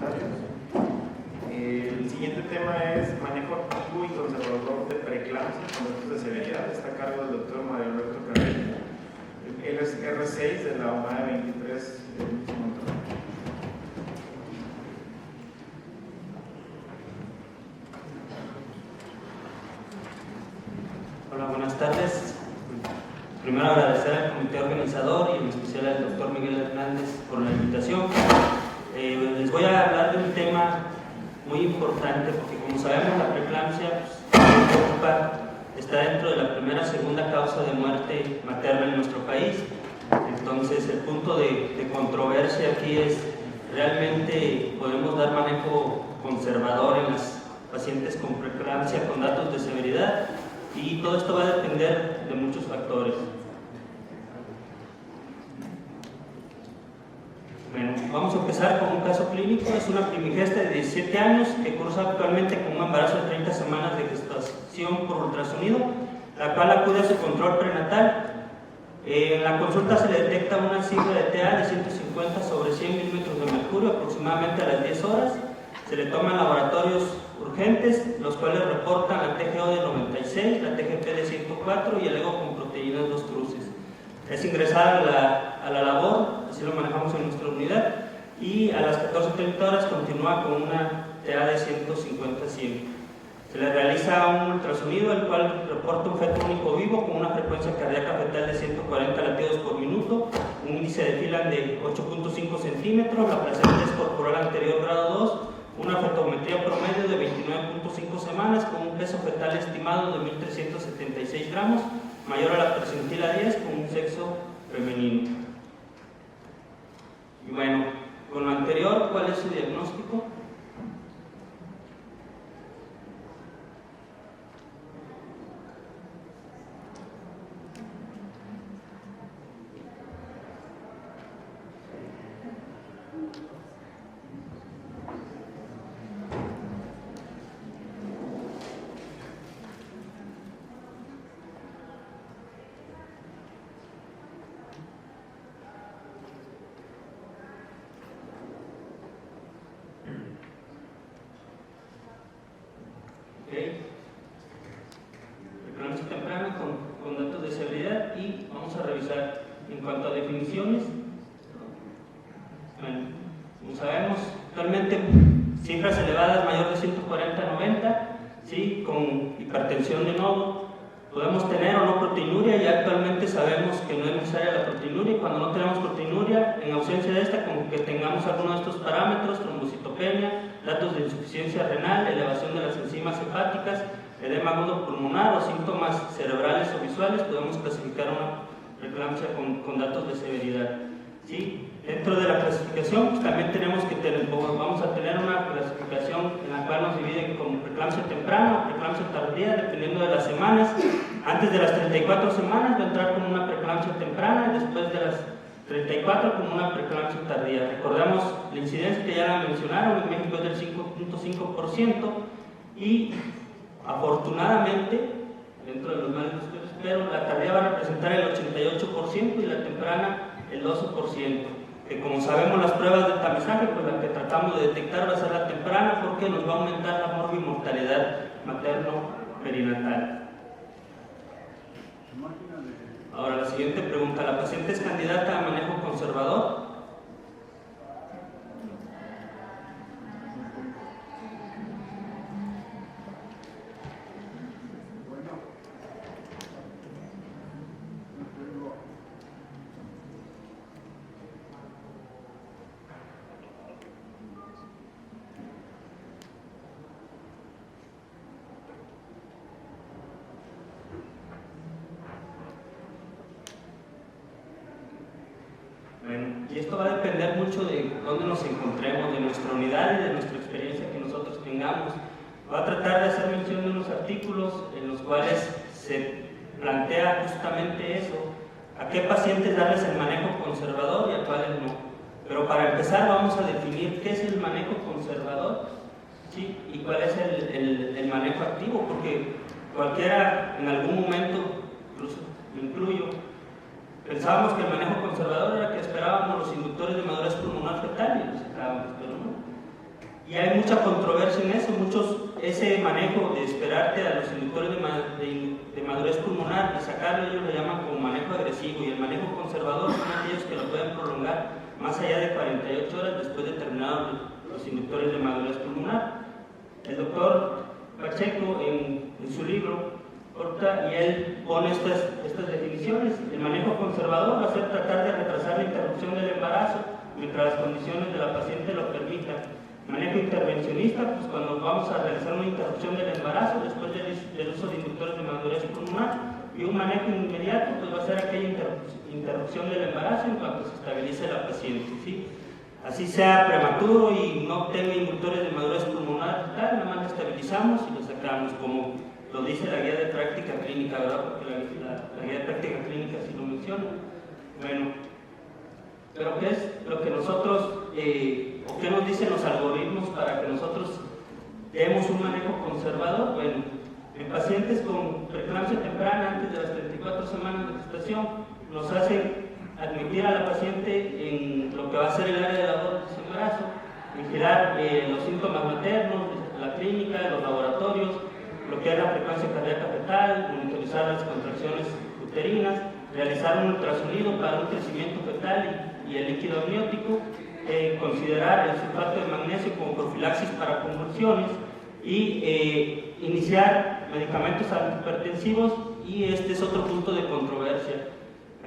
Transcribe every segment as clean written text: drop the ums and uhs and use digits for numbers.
comentarios. El siguiente tema es manejo activo y conservador de preeclampsia con datos de severidad. Está a cargo del doctor Mario Alberto Carrera. Él es R6 de la UMAE 23 de Monterrey. Hola, buenas tardes. Primero agradecer al comité organizador y en especial al doctor Miguel Hernández por la invitación. Les voy a hablar de un tema muy importante porque, como sabemos, la preeclampsia está dentro de la primera o segunda causa de muerte materna en nuestro país. Entonces, el punto de controversia aquí es: ¿realmente podemos dar manejo conservador en las pacientes con preeclampsia con datos de severidad? Y todo esto va a depender de muchos factores. Bueno, vamos a empezar con un caso clínico. Es una primigesta de 17 años que cursa actualmente con un embarazo de 30 semanas de gestación por ultrasonido, la cual acude a su control prenatal. En la consulta se le detecta una cifra de TA de 150 sobre 100 milímetros de mercurio aproximadamente a las 10 horas. Se le toman laboratorios urgentes, los cuales reportan la TGO de 96, la TGP de 104 y el ego con proteínas 2 cruces. Es ingresada a la labor, así lo manejamos en nuestra unidad, y a las 14:30 horas continúa con una TA de 150-100. Se le realiza un ultrasonido, el cual reporta un feto único vivo con una frecuencia cardíaca fetal de 140 latidos por minuto, un índice de Phelan de 8.5 centímetros, la placenta es corporal anterior grado 2, una fetometría promedio de 29.5 semanas con un peso fetal estimado de 1.376 gramos, mayor a la percentila 10 con un sexo femenino. Y bueno, con lo anterior, ¿cuál es su diagnóstico? Preeclampsia temprana con datos de severidad, y vamos a revisar en cuanto a definiciones. Bueno, como sabemos, actualmente cifras elevadas mayor de 140-90, ¿sí? Con hipertensión de nodo, podemos tener o no proteinuria. Y actualmente sabemos que no es necesaria la proteinuria. Cuando no tenemos proteinuria, en ausencia de esta, con que tengamos alguno de estos parámetros, trombocitopenia, datos de insuficiencia renal, elevación de las enzimas hepáticas, edema agudo pulmonar o síntomas cerebrales o visuales, podemos clasificar una preeclampsia con datos de severidad, ¿sí? Dentro de la clasificación, pues también vamos a tener una clasificación en la cual nos dividen como preeclampsia temprana o preeclampsia tardía, dependiendo de las semanas. Antes de las 34 semanas va a entrar como una preeclampsia temprana, y después de las 34 como una preeclampsia tardía. Recordemos la incidencia que ya la mencionaron, en México es del 5.5%, y afortunadamente, dentro de los males que espero, la tardía va a representar el 88% y la temprana el 12%. Que, como sabemos, las pruebas de tamizaje, pues la que tratamos de detectar va a ser la temprana, porque nos va a aumentar la morbimortalidad materno-perinatal. Ahora, la siguiente pregunta: ¿la paciente es candidata a manejo conservador? Y esto va a depender mucho de dónde nos encontremos, de nuestra unidad y de nuestra experiencia que nosotros tengamos. Va a tratar de hacer mención de unos artículos en los cuales se plantea justamente eso: a qué pacientes darles el manejo conservador y a cuáles no. Pero para empezar vamos a definir qué es el manejo conservador, ¿sí? Y cuál es el manejo activo, porque cualquiera en algún momento, incluso me incluyo, pensábamos que el manejo conservador era que esperábamos los inductores de madurez pulmonar fetal y los sacábamos, pero no. y hay mucha controversia en eso. Ese manejo de esperarte a los inductores de madurez pulmonar y sacarlo, ellos lo llaman como manejo agresivo, y el manejo conservador son aquellos que lo pueden prolongar más allá de 48 horas después de terminados los inductores de madurez pulmonar. El doctor Pacheco en su libro corta y él pone estas definiciones. El manejo conservador va a ser tratar de retrasar la interrupción del embarazo mientras las condiciones de la paciente lo permitan. Manejo intervencionista, pues cuando vamos a realizar una interrupción del embarazo después del uso de inductores de madurez pulmonar. Y un manejo inmediato, pues va a ser aquella interrupción del embarazo en cuanto se estabilice la paciente, ¿sí? Así sea prematuro y no tenga inductores de madurez pulmonar, nada más lo estabilizamos y lo sacamos, como lo dice la guía de práctica clínica, ¿verdad? Porque la guía de práctica clínica sí lo menciona. Bueno, pero ¿qué es lo que nosotros, o qué nos dicen los algoritmos para que nosotros demos un manejo conservador? Bueno, en pacientes con preeclampsia temprana antes de las 34 semanas de gestación, nos hacen admitir a la paciente en lo que va a ser el área de labor de embarazo, vigilar los síntomas maternos, la clínica, los laboratorios, lo que es la frecuencia cardíaca fetal, monitorizar las contracciones uterinas, realizar un ultrasonido para un crecimiento fetal y el líquido amniótico, considerar el sulfato de magnesio como profilaxis para convulsiones y iniciar medicamentos antihipertensivos. Y este es otro punto de controversia.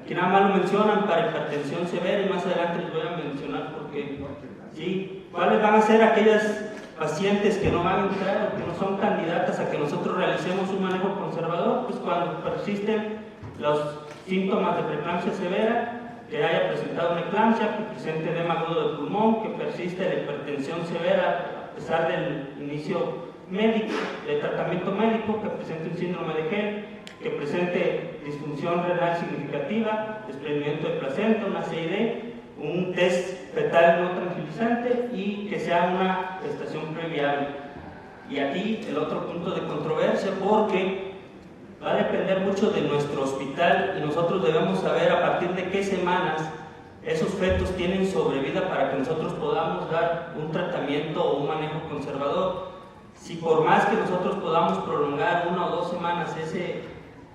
Aquí nada más lo mencionan para hipertensión severa y más adelante les voy a mencionar por qué. ¿Sí? ¿Cuáles van a ser aquellas pacientes que no van a entrar o que no son candidatas a que nosotros realicemos un manejo conservador? Pues cuando persisten los síntomas de preeclampsia severa, que haya presentado una eclampsia, que presente edema agudo de pulmón, que persiste la hipertensión severa a pesar del inicio médico, de tratamiento médico, que presente un síndrome de Gel, que presente disfunción renal significativa, desprendimiento de placenta, una CID, un test fetal no tranquilizante y que sea una gestación previable. Y aquí el otro punto de controversia, porque va a depender mucho de nuestro hospital y nosotros debemos saber a partir de qué semanas esos fetos tienen sobrevida para que nosotros podamos dar un tratamiento o un manejo conservador. Si por más que nosotros podamos prolongar 1 o 2 semanas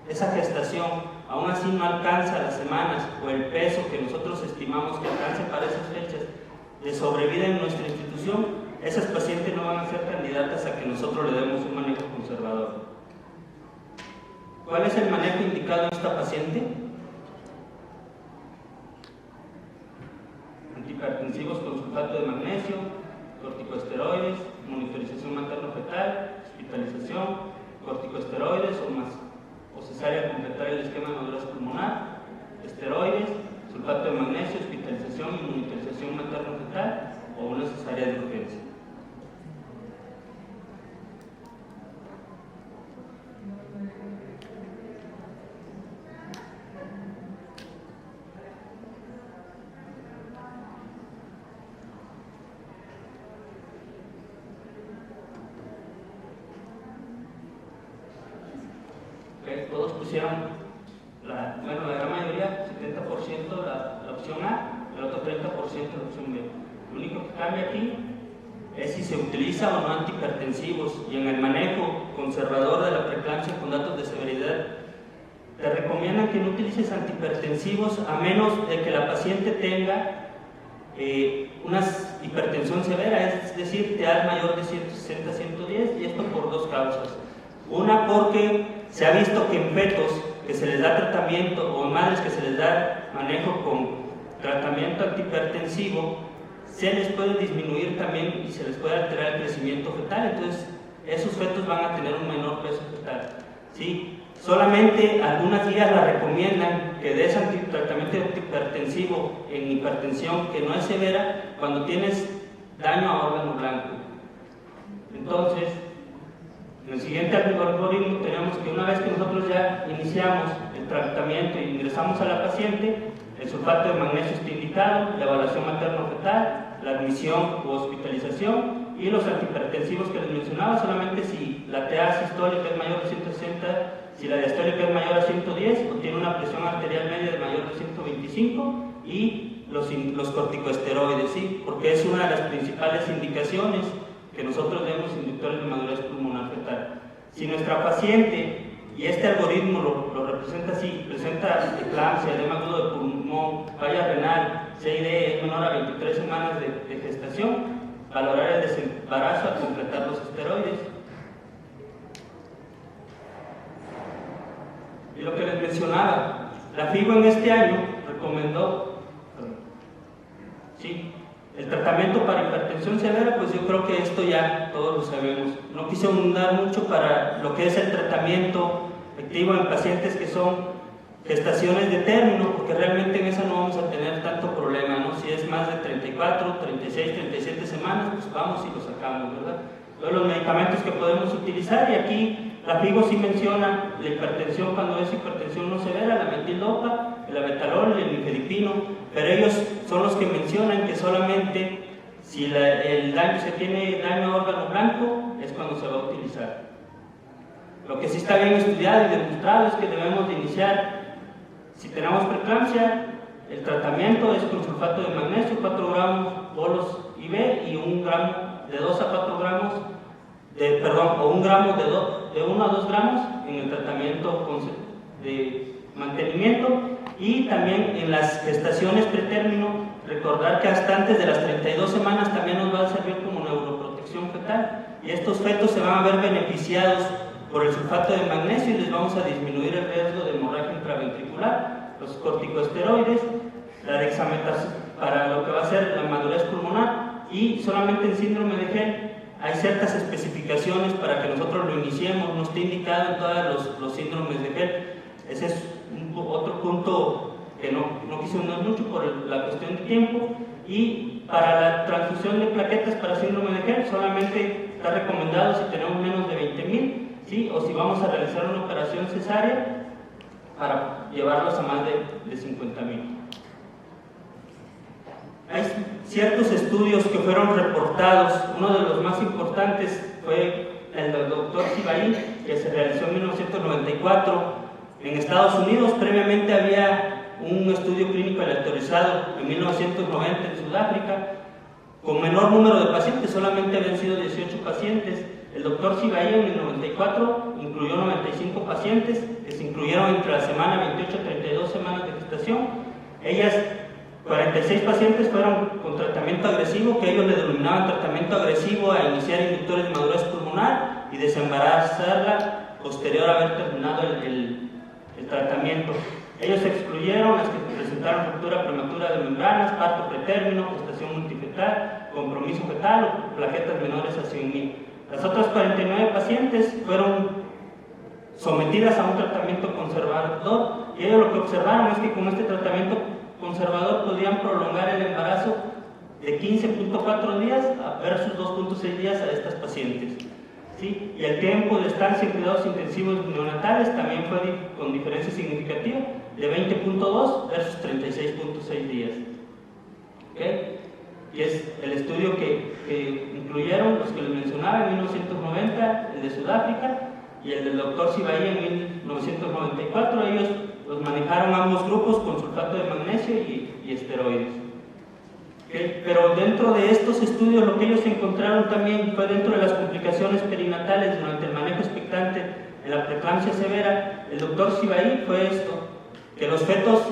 esa gestación, aún así no alcanza las semanas o el peso que nosotros estimamos que alcance para esas fechas de sobrevida en nuestra institución, esas pacientes no van a ser candidatas a que nosotros le demos un manejo conservador. ¿Cuál es el manejo indicado en esta paciente? Antihipertensivos con sulfato de magnesio, corticosteroides, monitorización materno-fetal, hospitalización, corticosteroides o cesárea completar el esquema de madurez pulmonar, esteroides, sulfato de magnesio, hospitalización y monitorización materno-fetal o una cesárea de urgencia. Todos pusieron, la gran mayoría, 70% la opción A, el otro 30% la opción B. Lo único que cambia aquí es si se utiliza o no antihipertensivos, y en el manejo conservador de la preeclampsia con datos de severidad te recomiendan que no utilices antihipertensivos a menos de que la paciente tenga una hipertensión severa, es decir, TEAL mayor de 160-110, y esto por 2 causas. Una, porque se ha visto que en fetos que se les da tratamiento o en madres que se les da manejo con tratamiento antihipertensivo, se les puede disminuir también y se les puede alterar el crecimiento fetal, entonces esos fetos van a tener un menor peso fetal. ¿Sí? Solamente algunas guías la recomiendan que des tratamiento antihipertensivo en hipertensión que no es severa cuando tienes daño a órgano blanco. Entonces, en el siguiente algoritmo tenemos que una vez que nosotros ya iniciamos el tratamiento e ingresamos a la paciente, el sulfato de magnesio está indicado, la evaluación materno-fetal, la admisión u hospitalización y los antihipertensivos que les mencionaba, solamente si la TA sistólica es mayor de 160, si la diastólica es mayor a 110 o tiene una presión arterial media de mayor de 125, y los corticosteroides, ¿sí? Porque es una de las principales indicaciones que nosotros demos inductores de madurez pulmonar fetal. Si nuestra paciente, y este algoritmo lo representa así, presenta eclampsia, edema agudo de pulmón, falla renal, CID es menor a 23 semanas de gestación, valorar el desembarazo al completar los esteroides. Y lo que les mencionaba, la FIGO en este año recomendó, sí, el tratamiento para hipertensión severa, pues yo creo que esto ya todos lo sabemos. No quise abundar mucho para lo que es el tratamiento efectivo en pacientes que son gestaciones de término, porque realmente en esa no vamos a tener tanto problema, ¿no? Si es más de 34, 36, 37 semanas, pues vamos y lo sacamos, ¿verdad? Todos los medicamentos que podemos utilizar, y aquí la FIGO sí menciona la hipertensión cuando es hipertensión no severa, la metildopa, el abetalol, el nifedipino, pero ellos son los que mencionan que solamente si se tiene daño a órgano blanco es cuando se va a utilizar. Lo que sí está bien estudiado y demostrado es que debemos de iniciar, si tenemos preeclampsia, el tratamiento es con sulfato de magnesio, 4 gramos bolos IV y 1 gramo de 2 a 4 gramos, o 1 gramo de 1 a 2 gramos en el tratamiento de mantenimiento. Y también en las gestaciones pretérmino, recordar que hasta antes de las 32 semanas también nos va a servir como neuroprotección fetal, y estos fetos se van a ver beneficiados por el sulfato de magnesio y les vamos a disminuir el riesgo de hemorragia intraventricular, los corticosteroides, la dexametasona para lo que va a ser la madurez pulmonar, y solamente en síndrome de Gell hay ciertas especificaciones para que nosotros lo iniciemos, no está indicado en todos los síndromes de Gell. Ese es otro punto que no quise unir mucho por la cuestión de tiempo. Y para la transfusión de plaquetas para síndrome de Gell solamente está recomendado si tenemos menos de 20,000, ¿sí? O si vamos a realizar una operación cesárea para llevarlos a más de 50,000. Hay ciertos estudios que fueron reportados. Uno de los más importantes fue el del doctor Sibaí, que se realizó en 1994 en Estados Unidos. Previamente había un estudio clínico aleatorizado en 1990 en Sudáfrica, con menor número de pacientes, solamente habían sido 18 pacientes. El doctor Sibaí en el 94 incluyó 95 pacientes, que se incluyeron entre la semana 28 a 32 semanas de gestación. 46 pacientes fueron con tratamiento agresivo, que ellos le denominaban tratamiento agresivo a iniciar inductores de madurez pulmonar y desembarazarla posterior a haber terminado el tratamiento. Ellos excluyeron las que presentaron ruptura prematura de membranas, parto pretérmino, gestación multifetal, compromiso fetal o plaquetas menores a 100,000. Las otras 49 pacientes fueron sometidas a un tratamiento conservador, y ellos lo que observaron es que con este tratamiento conservador podían prolongar el embarazo de 15.4 días versus 2.6 días a estas pacientes. ¿Sí? Y el tiempo de estancia en cuidados intensivos neonatales también fue con diferencia significativa, de 20.2 versus 36.6 días. ¿Okay? Y es el estudio que incluyeron los que les mencionaba en 1990, el de Sudáfrica, y el del doctor Sibaí en 1994. Ellos los manejaron ambos grupos con sulfato de magnesio y esteroides. ¿Okay? Pero dentro de estos estudios lo que ellos encontraron también fue dentro de las complicaciones perinatales durante el manejo expectante en la preeclampsia severa. El doctor Sibaí fue esto, que los fetos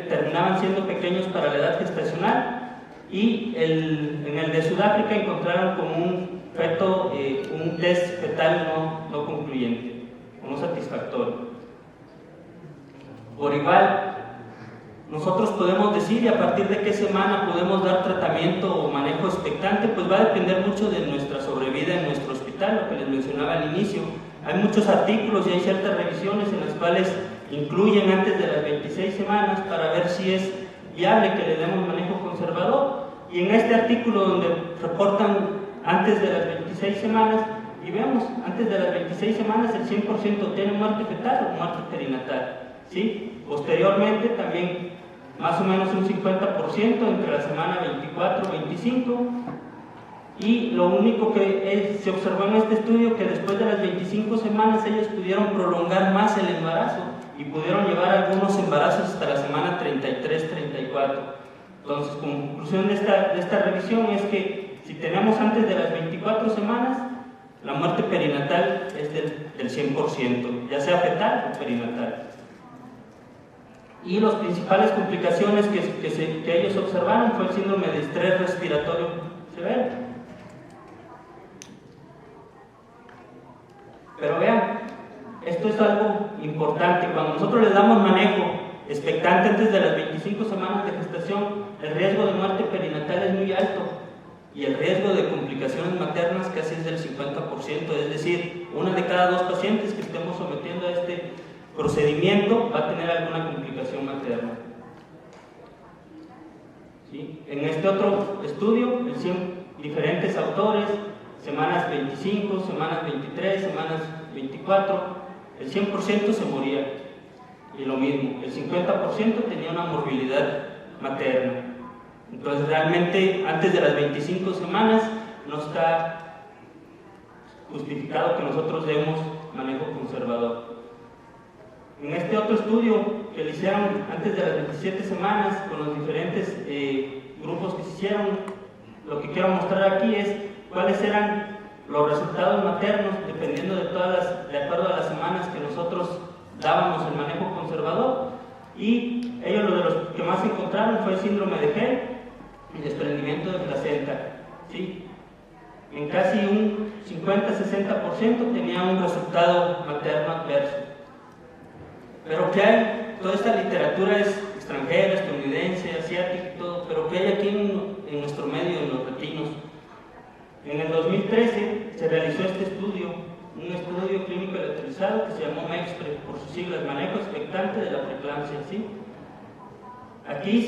terminaban siendo pequeños para la edad gestacional, y en el de Sudáfrica encontraron como un feto, un test fetal no concluyente, no satisfactorio. Por igual, nosotros podemos decir, y a partir de qué semana podemos dar tratamiento o manejo expectante, pues va a depender mucho de nuestra sobrevida en nuestro hospital, lo que les mencionaba al inicio. Hay muchos artículos y hay ciertas revisiones en las cuales incluyen antes de las 26 semanas para ver si es viable que le demos manejo conservador. Y en este artículo donde reportan antes de las 26 semanas, y vemos, antes de las 26 semanas el 100% tiene muerte fetal o muerte perinatal. ¿Sí? Posteriormente también más o menos un 50% entre la semana 24-25, y lo único que se observó en este estudio que después de las 25 semanas ellos pudieron prolongar más el embarazo y pudieron llevar algunos embarazos hasta la semana 33-34. Entonces, como conclusión de esta revisión es que si tenemos antes antes de las 24 semanas, la muerte perinatal es del 100%, ya sea fetal o perinatal. Y las principales complicaciones que ellos observaron fue el síndrome de estrés respiratorio severo. Pero vean, esto es algo importante. Cuando nosotros le damos manejo expectante antes de las 25 semanas de gestación, el riesgo de muerte perinatal es muy alto y el riesgo de complicaciones maternas casi es del 50%, es decir, una de cada 2 pacientes que estemos sometiendo a este procedimiento va a tener alguna complicación materna. ¿Sí? En este otro estudio, en 100 diferentes autores, semanas 25, semanas 23, semanas 24, el 100% se moría. Y lo mismo, el 50% tenía una morbilidad materna. Entonces realmente antes de las 25 semanas no está justificado que nosotros demos manejo conservador. En este otro estudio que le hicieron antes de las 27 semanas con los diferentes grupos que se hicieron, lo que quiero mostrar aquí es cuáles eran los resultados maternos dependiendo de acuerdo a las semanas que nosotros dábamos el manejo conservador, y ellos lo de los que más encontraron fue el síndrome de Hell y desprendimiento de placenta. ¿Sí? En casi un 50-60% tenía un resultado materno adverso. Pero ¿qué hay? Toda esta literatura es extranjera, estadounidense, asiática y todo, pero ¿qué hay aquí en nuestro medio, en los latinos? En el 2013 se realizó este estudio, un estudio clínico electrolizado que se llamó MEXPRE, por sus siglas, manejo expectante de la preeclampsia. ¿Sí? Aquí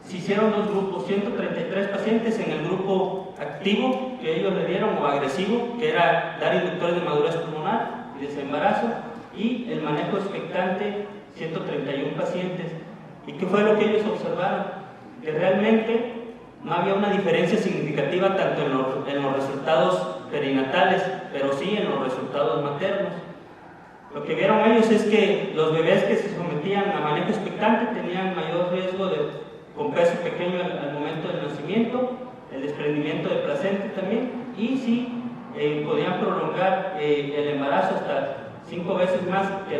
se hicieron 2 grupos, 133 pacientes en el grupo activo que ellos le dieron, o agresivo, que era dar inductores de madurez pulmonar y desembarazo, y el manejo expectante, 131 pacientes. ¿Y qué fue lo que ellos observaron? Que realmente no había una diferencia significativa tanto en los resultados perinatales, pero sí en los resultados maternos. Lo que vieron ellos es que los bebés que se sometían a manejo expectante tenían mayor riesgo con peso pequeño al momento del nacimiento, el desprendimiento de placenta también, y sí podían prolongar el embarazo hasta 5 veces más que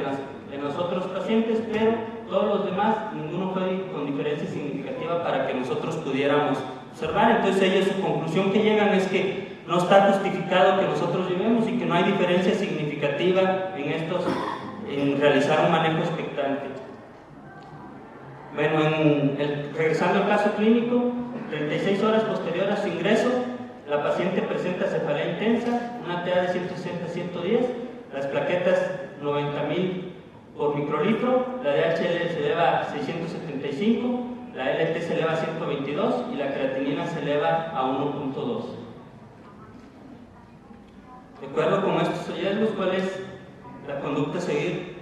en los otros pacientes, pero todos los demás, ninguno fue con diferencia significativa para que nosotros pudiéramos observar. Entonces ellos, su conclusión que llegan es que no está justificado que nosotros llevemos y que no hay diferencia significativa en realizar un manejo expectante. Bueno, regresando al caso clínico, 36 horas posterior a su ingreso, la paciente presenta cefalea intensa, una TA de 160-110, las plaquetas 90.000 por microlitro, la DHL se eleva a 675, la LT se eleva a 122 y la creatinina se eleva a 1.2. De acuerdo con estos hallazgos, ¿cuál es la conducta a seguir?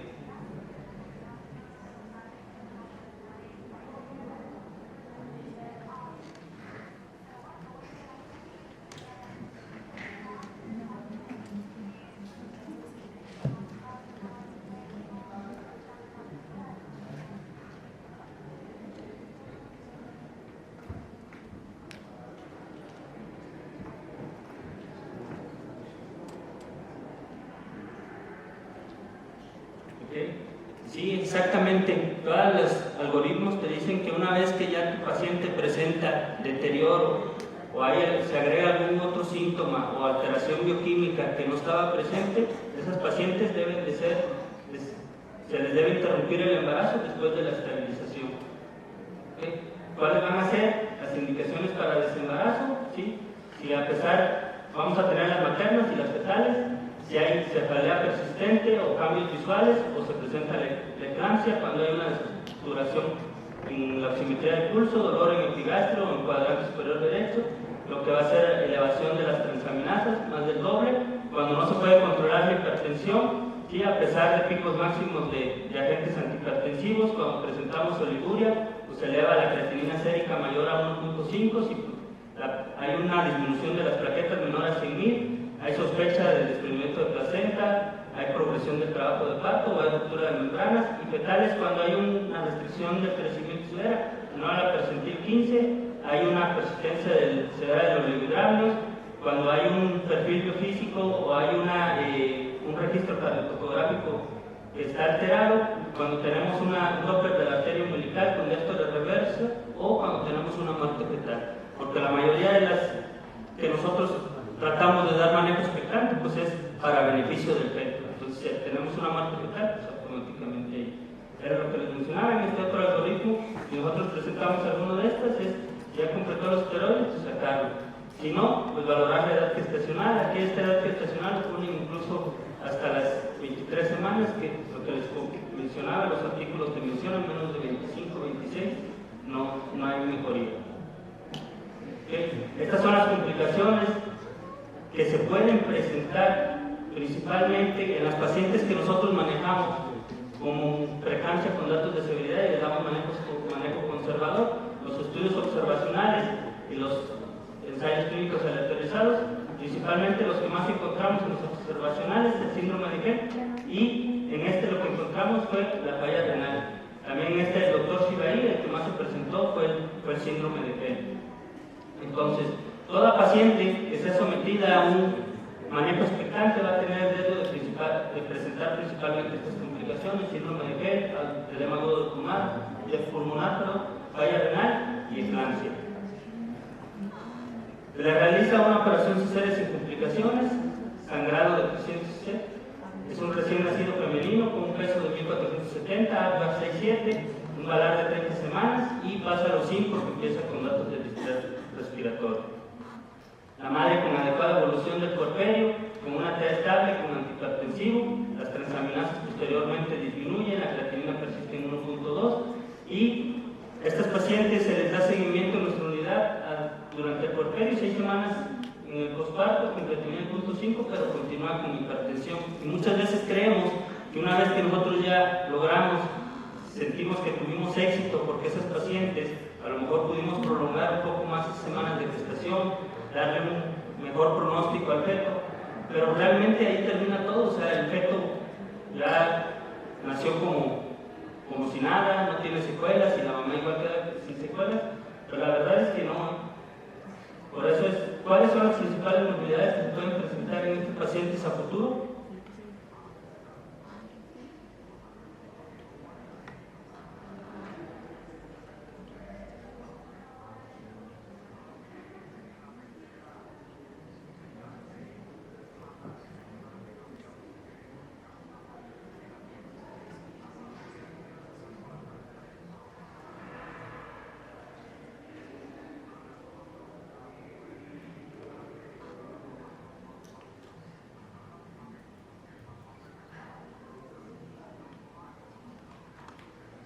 Sí, exactamente. Todos los algoritmos te dicen que una vez que ya tu paciente presenta deterioro o se agrega algún otro síntoma o alteración bioquímica que no estaba presente, esas pacientes se les debe interrumpir el embarazo después de la esterilización. ¿Okay? ¿Cuáles van a ser las indicaciones para desembarazo? ¿Sí? Si vamos a tener las maternas y las fetales, si hay cefalea persistente o cambios visuales, o se presenta la eclampsia cuando hay una desaturación en la oximetría del pulso, dolor en epigastrio o en cuadrante superior derecho, lo que va a ser elevación de las transaminasas, más del doble, cuando no se puede controlar la hipertensión, ¿sí? A pesar de picos máximos de agentes antihipertensivos, cuando presentamos oliguria, pues se eleva la creatinina sérica mayor a 1.5, si hay una disminución de las plaquetas menor a 100.000, hay sospecha de desprendimiento de placenta, hay progresión del trabajo de parto o hay ruptura de membranas, y fetales cuando hay una restricción del crecimiento severa, no a la percentil 15, hay una persistencia severa de los oligohidramios, cuando hay un perfil biofísico o hay un registro cardiotocográfico que está alterado, cuando tenemos un Doppler de la arteria umbilical con esto de reverso o cuando tenemos una muerte fetal. Porque la mayoría de las que nosotros tratamos de dar manejo expectante, pues es para beneficio del feto. Entonces, si tenemos una muerte fetal, pues automáticamente era lo que les mencionaba en este otro algoritmo. Si nosotros presentamos alguno de estas, es ya completó los esteroides, pues sacarlo. Si no, pues valorar la edad gestacional. Aquí esta edad gestacional lo ponen incluso hasta las 23 semanas, que lo que les mencionaba, los artículos que mencionan, menos de 25, 26, no hay mejoría. ¿Okay? Estas son las complicaciones que se pueden presentar principalmente en las pacientes que nosotros manejamos como preeclampsia con datos de severidad y les damos manejo conservador. Los estudios observacionales y los ensayos clínicos aleatorizados, principalmente los que más encontramos en los observacionales, el síndrome de Kent, y en este lo que encontramos fue la falla renal. También en este el doctor Shibai, el que más se presentó fue el síndrome de Kent. Entonces, toda paciente que sea sometida a un manejo expectante va a tener el riesgo de presentar principalmente estas complicaciones: síndrome de Kent, edema agudo pulmonar, falla renal y eclampsia. Le realiza una operación cesárea sin complicaciones, sangrado de 300 es un recién nacido femenino con un peso de 1470, APGAR 6.7, un valar de 30 semanas y pasa a los 5 que empieza con datos de distrés respiratorio. La madre con adecuada evolución del puerperio, con una TEA estable, con antihipertensivo, las transaminasas posteriormente disminuyen, la creatinina persiste en 1.2 y estas pacientes se les da seguimiento en nuestra unidad durante el puerperio, 6 semanas en el posparto con creatinina en 0.5, pero continúa con hipertensión. Y muchas veces creemos que una vez que nosotros ya logramos, sentimos que tuvimos éxito porque esas pacientes a lo mejor pudimos prolongar un poco más esas semanas de gestación, darle un mejor pronóstico al feto, pero realmente ahí termina todo. O sea, el feto ya nació como si nada, no tiene secuelas y la mamá igual queda sin secuelas, pero la verdad es que no. Por eso ¿cuáles son las principales movilidades que se pueden presentar en estos pacientes a futuro?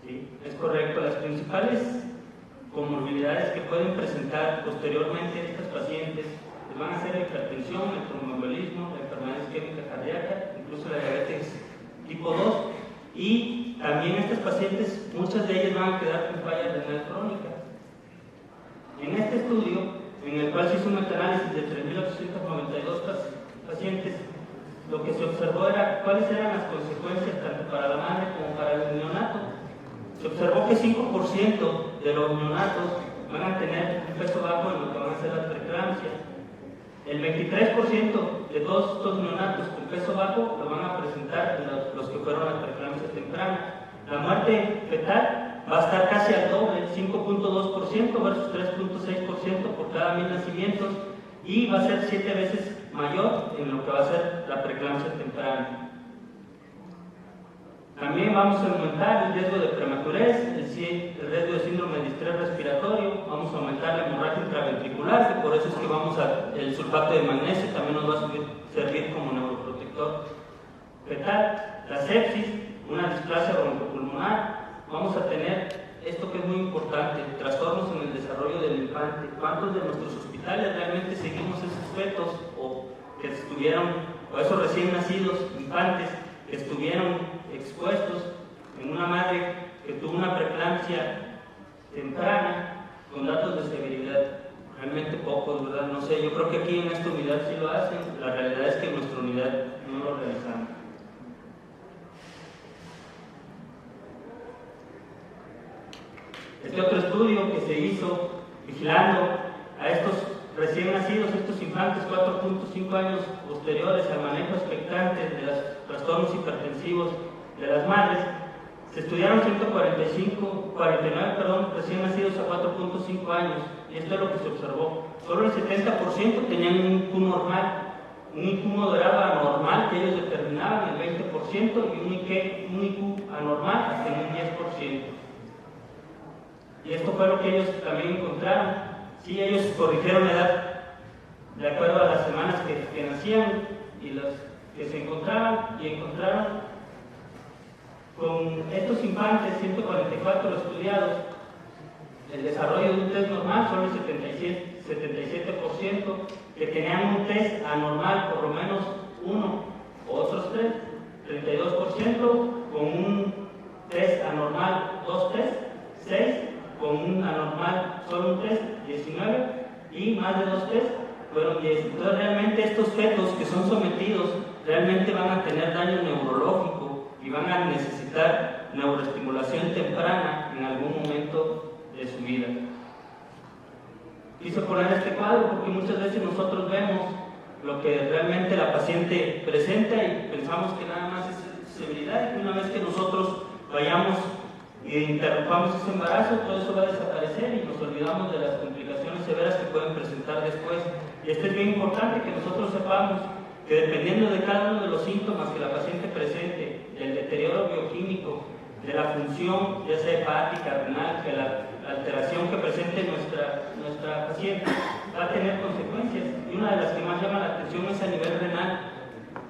Sí, es correcto. Las principales comorbilidades que pueden presentar posteriormente estas pacientes van a ser la hipertensión, el tromboembolismo, la enfermedad isquémica cardíaca, incluso la diabetes tipo 2, y también estas pacientes, muchas de ellas van a quedar con falla renal crónica. En este estudio, en el cual se hizo un metaanálisis de 3.892 pacientes, lo que se observó era cuáles eran las consecuencias tanto para la madre como para el neonato. Se observó que 5% de los neonatos van a tener un peso bajo en lo que van a ser las preeclampsias. El 23% de todos estos neonatos con peso bajo lo van a presentar los que fueron las preeclampsias tempranas. La muerte fetal va a estar casi al doble, 5.2% versus 3.6% por cada 1000 nacimientos, y va a ser 7 veces mayor en lo que va a ser la preeclampsia temprana. También vamos a aumentar el riesgo de prematurez, el riesgo de síndrome de distrés respiratorio, vamos a aumentar la hemorragia intraventricular, que por eso es que el sulfato de magnesio también nos va a servir como neuroprotector fetal. La sepsis, una displasia broncopulmonar, vamos a tener esto que es muy importante, trastornos en el desarrollo del infante. ¿Cuántos de nuestros hospitales realmente seguimos esos fetos o esos recién nacidos infantes que estuvieron expuestos en una madre que tuvo una preeclampsia temprana con datos de severidad? Realmente pocos, ¿verdad? No sé, yo creo que aquí en esta unidad sí lo hacen, la realidad es que en nuestra unidad no lo realizamos. Este otro estudio que se hizo, que vigilando a estos recién nacidos, estos infantes 4.5 años posteriores al manejo expectante de los trastornos hipertensivos de las madres. Se estudiaron 149 recién nacidos a 4.5 años, y esto es lo que se observó. Solo el 70% tenían un IQ normal, un IQ moderado anormal que ellos determinaban, el 20%, y un IQ anormal hasta en un 10%. Y esto fue lo que ellos también encontraron. Sí, ellos corrigieron la edad de acuerdo a las semanas que nacían y las que se encontraban, y encontraron con estos infantes, 144 estudiados, el desarrollo de un test normal, solo el 77%, que tenían un test anormal por lo menos uno o otros tres, 32%, con un test anormal, 2 test, 6, con un anormal, solo un test, 19, y más de 2 test, fueron 10. Entonces realmente estos fetos que son sometidos realmente van a tener daño neurológico y van a necesitar neuroestimulación temprana en algún momento de su vida. Quise poner este cuadro porque muchas veces nosotros vemos lo que realmente la paciente presenta y pensamos que nada más es severidad, y que una vez que nosotros vayamos e interrumpamos ese embarazo, todo eso va a desaparecer y nos olvidamos de las complicaciones severas que pueden presentar después. Y esto es bien importante, que nosotros sepamos que dependiendo de cada uno de los síntomas que la paciente presente, del deterioro bioquímico, de la función, ya sea hepática, renal, que la alteración que presente nuestra paciente va a tener consecuencias. Y una de las que más llama la atención es a nivel renal,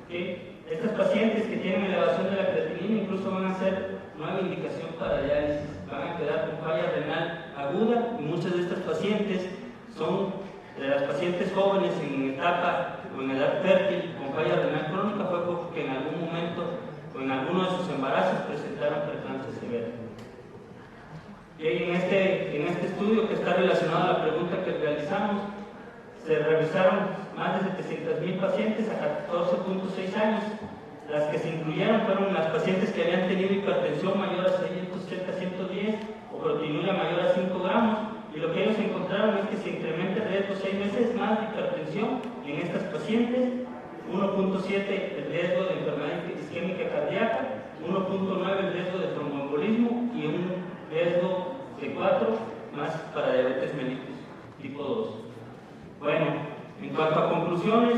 que estas pacientes que tienen elevación de la creatinina incluso van a ser nueva indicación para diálisis, van a quedar con falla renal aguda, y muchas de estas pacientes son de las pacientes jóvenes en etapa o en edad fértil con falla renal crónica, fue porque en algún momento o en alguno de sus embarazos presentaron preeclampsia severa. Y en este estudio, que está relacionado a la pregunta que realizamos, se revisaron más de 700,000 pacientes a 14.6 años. Las que se incluyeron fueron las pacientes que habían tenido hipertensión mayor a 680-110 o proteinuria mayor a 5 gramos, y lo que ellos encontraron es que se incrementa el riesgo 6 veces más de hipertensión en estas pacientes, 1.7 el riesgo de enfermedad isquémica cardíaca, 1.9 el riesgo de tromboembolismo y un riesgo de 4 más para diabetes mellitus tipo 2. Bueno, en cuanto a conclusiones,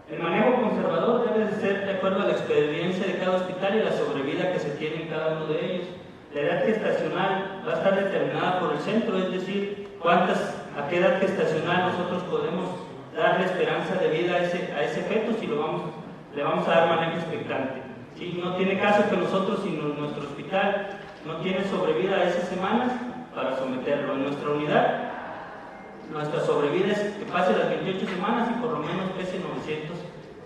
el manejo conservador debe de ser de acuerdo a la experiencia de cada hospital y la sobrevida que se tiene en cada uno de ellos. La edad gestacional va a estar determinada por el centro, es decir, a qué edad gestacional nosotros podemos darle esperanza de vida a ese feto, si le vamos a dar manejo expectante. ¿Sí? No tiene caso que nosotros, si nuestro hospital no tiene sobrevida a esas semanas, para someterlo. En nuestra unidad, nuestra sobrevida es que pase las 28 semanas y por lo menos pese 900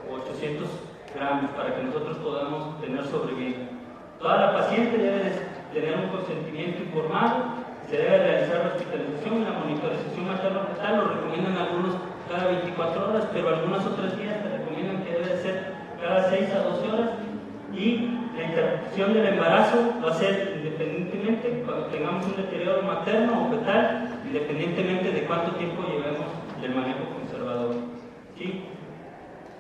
o 800 gramos para que nosotros podamos tener sobrevida. Toda la paciente debe tener un consentimiento informado, se debe realizar la hospitalización y la monitorización materno-fetal. Lo recomiendan algunos cada 24 horas, pero algunas otras guías te recomiendan que debe ser cada 6 a 12 horas. Y la interrupción del embarazo va a ser independientemente cuando tengamos un deterioro materno o fetal, independientemente de cuánto tiempo llevemos del manejo conservador. ¿Sí?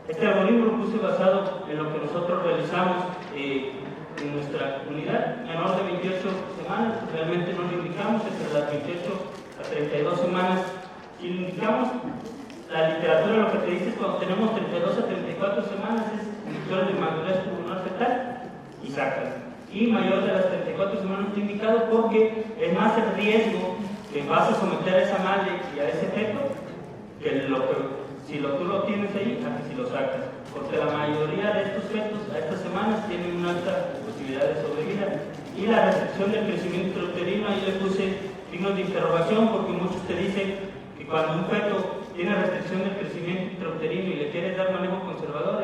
Este algoritmo lo puse basado en lo que nosotros realizamos en nuestra unidad, menor de 28 semanas, realmente no lo indicamos, entre las 28 a 32 semanas sí lo indicamos. La literatura lo que te dice es cuando tenemos 32 a 34 semanas es indicadores de madurez pulmonar fetal y sacas. Y mayor de las 34 semanas está indicado porque es más el riesgo que vas a someter a esa madre y a ese feto que si tú lo tienes ahí, a que si lo sacas. Porque la mayoría de estos fetos a estas semanas tienen una alta posibilidad de sobrevida. Y la restricción del crecimiento intrauterino, ahí le puse signos de interrogación porque muchos te dicen que cuando un feto tiene restricción del crecimiento intrauterino y le quieres dar manejo conservador,